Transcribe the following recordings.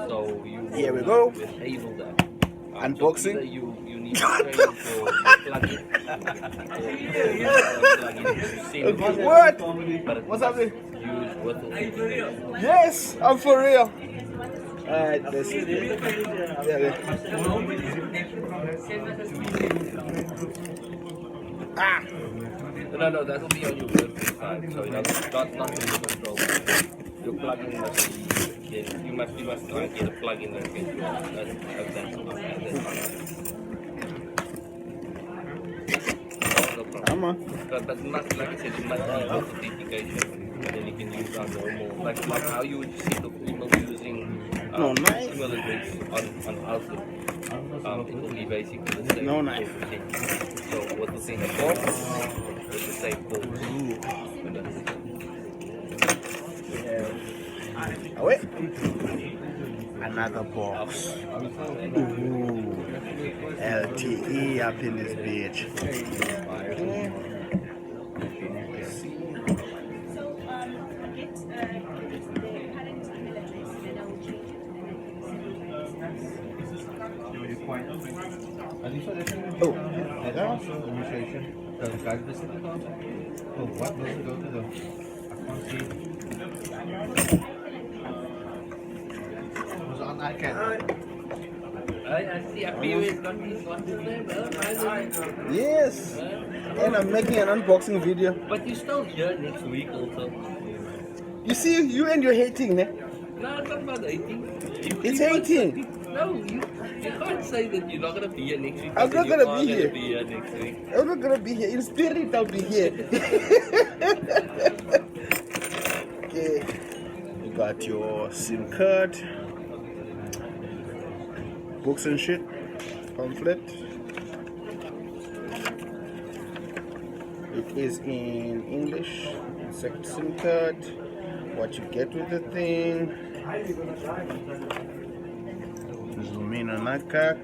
So Here we go. enable that. Unboxing. So you need to plug it. Okay, what? But What's happening? use what Yes, I'm for real. Alright, let's see. Ah! No, that will be on your working side. So not in the control. Your plugin must be. You must try and get a plugin that can do that. No problem. Come on. But not like I said, you must have authentication, and then you can use our normal, like how you would see the email using No, nice. email address on Outlook. It will be basically the same. No, nice. So what was in the box is the same box. Oh, wait. Another box. Ooh. LTE up in this bitch. Okay. Oh, yeah. Oh, what does it go to the? I can't see. It was on iCan. I see. I feel it's got this one. Yes. And I'm making an unboxing video. But you're still here next week also. You see, you and you're hating, ne? No, it's not about 18. It's 18. No, you can't say that you're not going to be here next week. I'm not going gonna to be here. be here next week. I'm not gonna be here. In spirit, I'll be here. Okay. You got your SIM card, books and shit, pamphlet. It is in English. Second SIM card. What you get with the thing. Zoom in on that cock.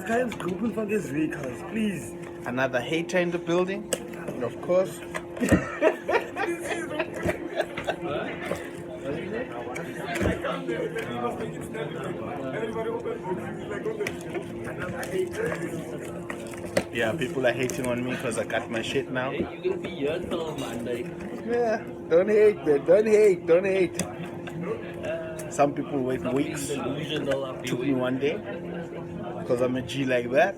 Guys, Google for this week, guys, please. Another hater in the building, and of course. Yeah, people are hating on me because I got my shit now. Hey, you're going to be here till Monday. Yeah, don't hate, man. Don't hate. Some people wait weeks. Delusional up Took me one day because I'm a G like that.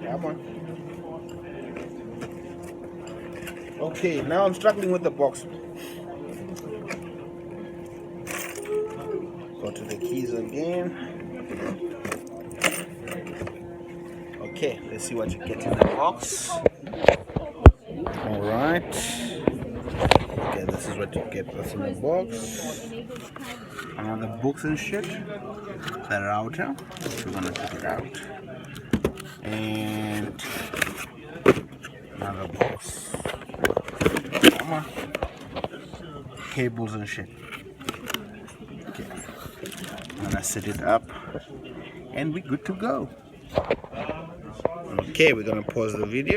Come on. Okay, now I'm struggling with the box. Go to the keys again. Okay, let's see what you get in the box. Alright. Okay, this is what you get what's in the box. Another books and shit. The router. We're gonna take it out. And another box. Come on. Cables and shit. Okay. I'm gonna set it up. And we're good to go. Okay, we're gonna pause the video.